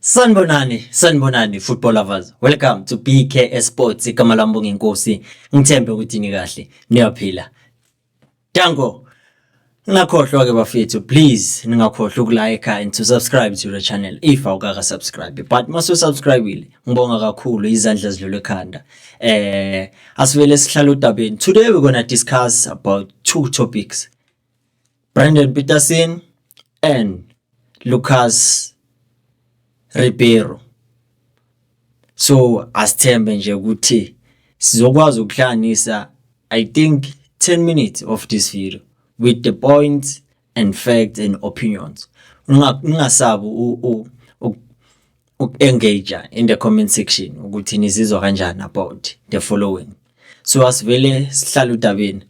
Sanibonani football lovers. Welcome to BK Sports. Igama lami Nginkosi. Ngithembe ukuthi ni kahle, niyaphila. Dango. Ngakhohlwa ke bafethu, please ningakhohlwa ukulike and to subscribe to the channel if awukaka subscribe. But maso subscribe ngibonga kakhulu izandla zidlule ekhanda. Asivele sihlala udabeni. Today we're going to discuss about two topics. Brandon Peterson and Lucas Ribeiro. So asithembe nje ukuthi sizokwazi ukuhlanganisa I think 10 minutes of this video with the points and facts and opinions. Ungasabu engage in the comment section ukuthi nizizwa kanjani about the following. So asivele sihlala udabeni.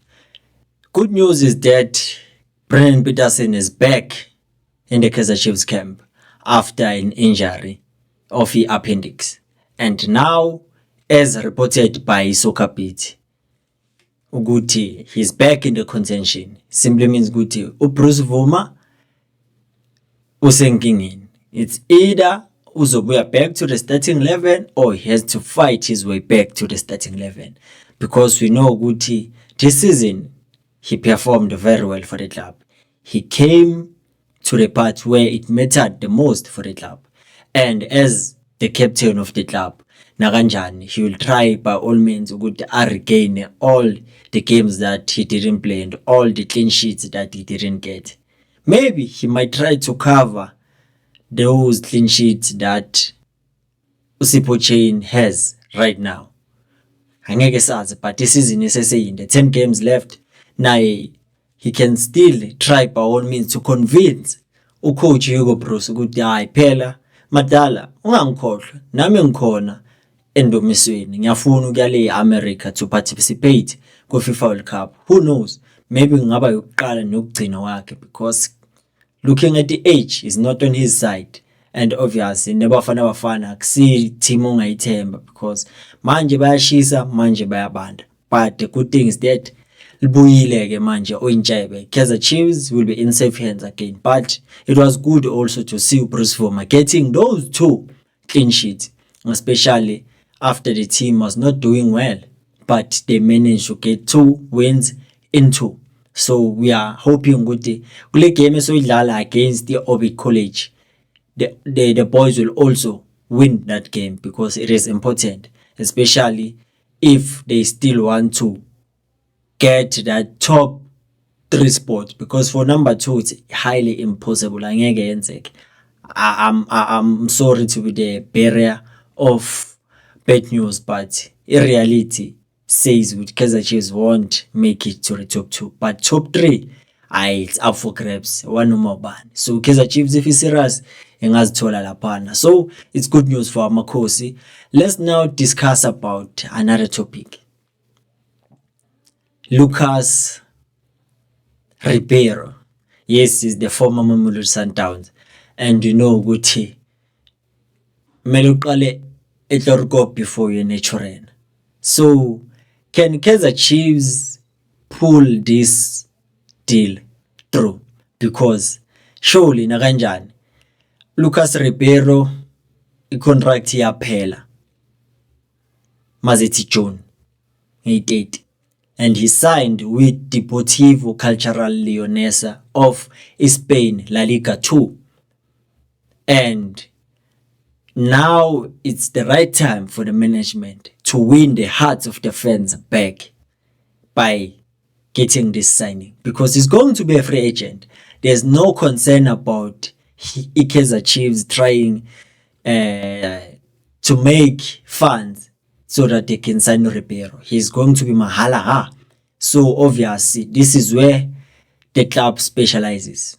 Good news is that Brandon Peterson is back in the Kaizer Chiefs camp after an injury of the appendix, and now, as reported by Soccerbit, ukuthi he's back in the contention. Simply means ukuthi uBruce Vuma usenkingeni. It's either uzobuya back to the starting 11 or he has to fight his way back to the starting 11, because we know ukuthi this season he performed very well for the club. He came to the part where it mattered the most for the club, and as the captain of the club, nakanjani he will try by all means to regain all the games that he didn't play and all the clean sheets that he didn't get. Maybe he might try to cover those clean sheets that Usipho Chain has right now. Angeke sazi, but this season iseseyinde 10 games left. Now he can still try by all means to convince ucoach Hugo Broos ukuthi hayi phela madala ungangikhohlwa nami ngikhona endomisweni, ngiyafuna ukuya le America to participate ku FIFA World Cup. Who knows, maybe ngaba yokuqala nokugcina wakhe, because looking at the age is not on his side, and obviously nebafana akusi team ongayithemba, because manje bayashisa manje bayabanda. But the good thing is that libuyile manje oyintshebe. Kaizer Chiefs will be in safe hands again, but it was good also to see Bruce Vuma getting those two clean sheets, especially after the team was not doing well, but they managed to get 2 wins in 2. So we are hoping ukuthi kule game esoyidlala against the Orbit College, the boys will also win that game, because it is important, especially if they still want to get that top 3 spot, because for number 2 it's highly impossible. Angeke yenzeke. I'm sorry to be the bearer of bad news, but in reality says with Kaizer Chiefs won't make it to the top 2, but top 3 it's up for grabs. One more ban. So Kaizer Chiefs, if he's serious, engazithola laphana. So it's good news for Amakhosi. Let's now discuss about another topic. Lucas Ribeiro. Yes, he's the former Mamelodi Sundowns, and you know ukuthi mele uqale eTlorkop before you naturena. So can Kaizer Chiefs pull this deal through? Because surely nakanjani Lucas Ribeiro i-contract yaphela mazithi June 8, and he signed with Deportivo Cultural Leonesa of Spain La Liga 2, and now it's the right time for the management to win the hearts of the fans back by getting this signing, because he's going to be a free agent. There's no concern about Kaizer Chiefs trying to make funds so that they can sign Ribeiro. He's going to be mahala. So obviously this is where the club specializes,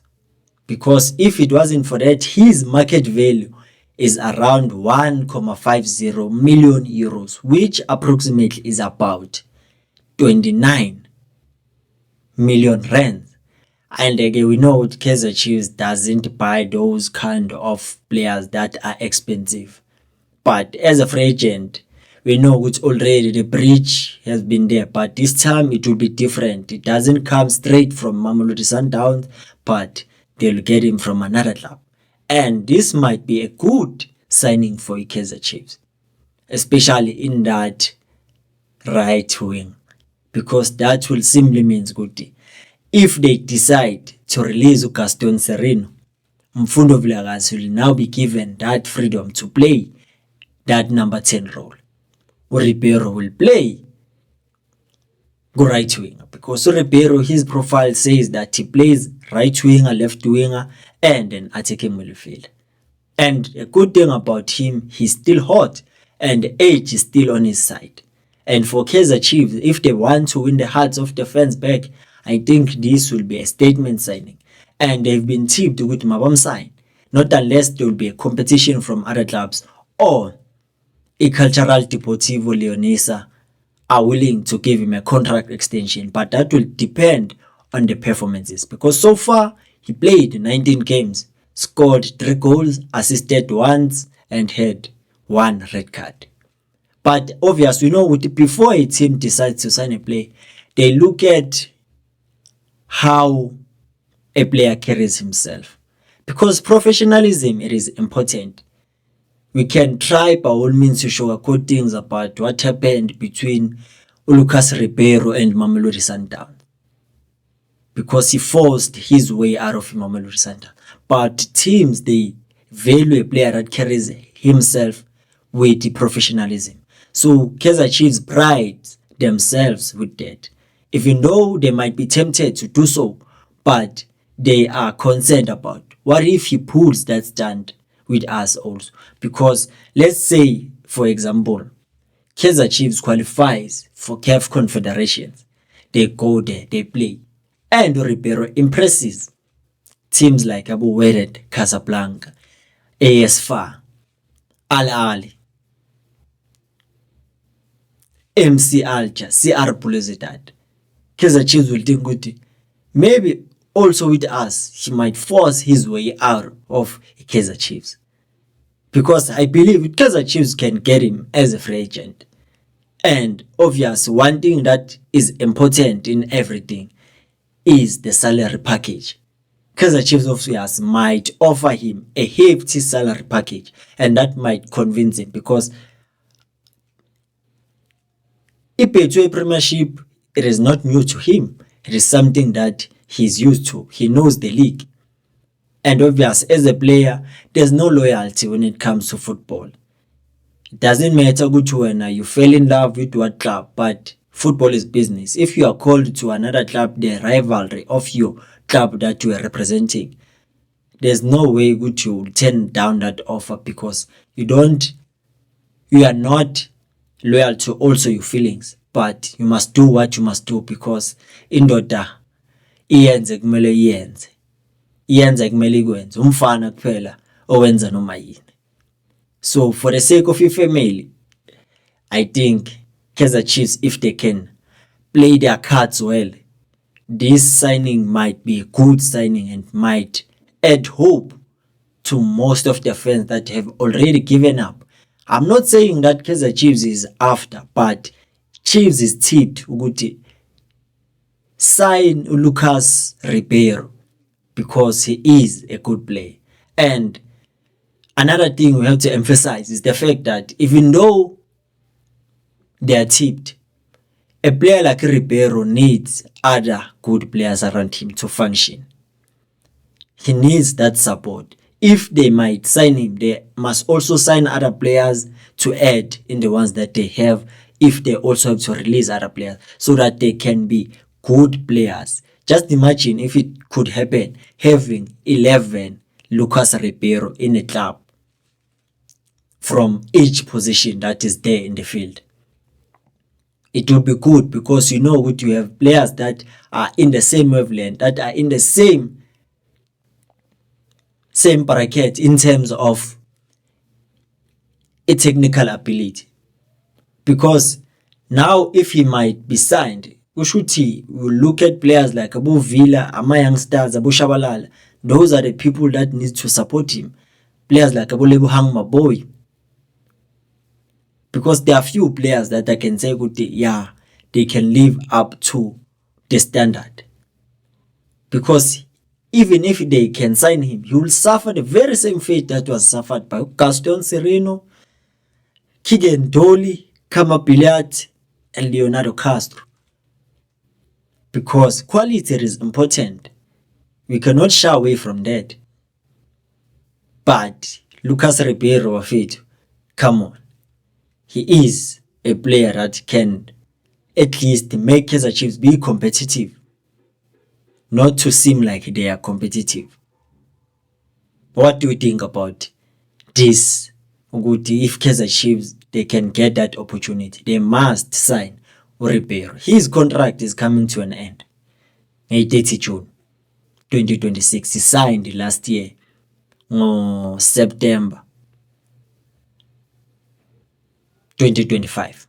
because if it wasn't for that, his market value is around 1.50 million euros, which approximately is about 29 million rands. And again, we know Kaizer Chiefs doesn't buy those kind of players that are expensive. But as a free agent, we know it's already the bridge has been there, but this time it will be different. It doesn't come straight from Mamelodi Sundowns, but they'll get him from another club. And this might be a good signing for Kaizer Chiefs, especially in that right wing, because that will simply means good. If they decide to release Gaston Sereno, Mfundo Vilakazi will now be given that freedom to play that number 10 role. Ribeiro will play go right winger, because Ribeiro, his profile says that he plays right winger, left winger, and an attacking midfielder. And a good thing about him, he's still hot, and age is still on his side. And for Kaizer Chiefs, if they want to win the hearts of the fans back, I think this will be a statement signing. And they've been tipped with Mabam sign, not unless there will be a competition from other clubs or a Cultural Deportivo Leonesa are willing to give him a contract extension, but that will depend on the performances, because so far he played 19 games, scored 3 goals, assisted once, and had 1 red card. But obviously, before a team decides to sign a player, they look at how a player carries himself, because professionalism, it is important. We can try by all means to sugarcoat things about what happened between Lucas Ribeiro and Mamelodi Sundowns, because he forced his way out of Mamelodi Sundowns. But teams, they value a player that carries himself with the professionalism. So Kaizer Chiefs pride themselves with that, even though they might be tempted to do so, but they are concerned about what if he pulls that stand with us also. Because let's say, for example, Kaizer Chiefs qualifies for CAF Confederations. They go there, they play, and Ribeiro impresses teams like Abu Wydad, Casablanca, AS FAR, Al Ahly, MC Alger, CR Belouizdad. Kaizer Chiefs will think good. Maybe also with us, he might force his way out of Kaizer Chiefs, because I believe Kaizer Chiefs can get him as a free agent. And obviously, one thing that is important in everything is the salary package. Kaizer Chiefs obviously might offer him a hefty salary package, and that might convince him, because Betway Premiership, it is not new to him. It is something that he's used to. He knows the league. And obviously, as a player, there's no loyalty when it comes to football. It doesn't matter which when you fell in love with what club, but football is business. If you are called to another club, the rivalry of your club that you are representing, there's no way which you will turn down that offer, because you are not loyal to also your feelings, but you must do what you must do, because indoda iyenze kumele iyenze, iyenze kumele ikwenze, umfana kuphela owenza noma yini. So for the sake of your family, I think Kaizer Chiefs, if they can play their cards well, this signing might be a good signing and might add hope to most of the fans that have already given up. I'm not saying that Kaizer Chiefs is after, but Chiefs is tipped ukuthi sign Lucas Ribeiro because he is a good player. And another thing we have to emphasize is the fact that even though they are tipped, a player like Ribeiro needs other good players around him to function. He needs that support. If they might sign him, they must also sign other players to add in the ones that they have, if they also have to release other players, so that they can be good players. Just imagine if it could happen, having 11 Lucas Ribeiro in a club from each position that is there in the field. It will be good, because you have players that are in the same wavelength, that are in the same bracket in terms of a technical ability. Because now if he might be signed, we will look at players like Abu Villa, Ama Youngsters, Abu Shabalala. Those are the people that need to support him. Players like Abu Lebu Hang Maboy. Because there are few players that I can say they can live up to the standard. Because even if they can sign him, he will suffer the very same fate that was suffered by Gaston Sereno, Keegan Dolly, Kama Billiat, and Leonardo Castro. Because quality is important. We cannot shy away from that. But Lucas Ribeiro of it, come on. He is a player that can at least make Kaizer Chiefs be competitive. Not to seem like they are competitive. What do you think about this? If Kaizer Chiefs, they can get that opportunity, they must sign Ribeiro. His contract is coming to an end. 30 June 2026. He signed last year, September 2025.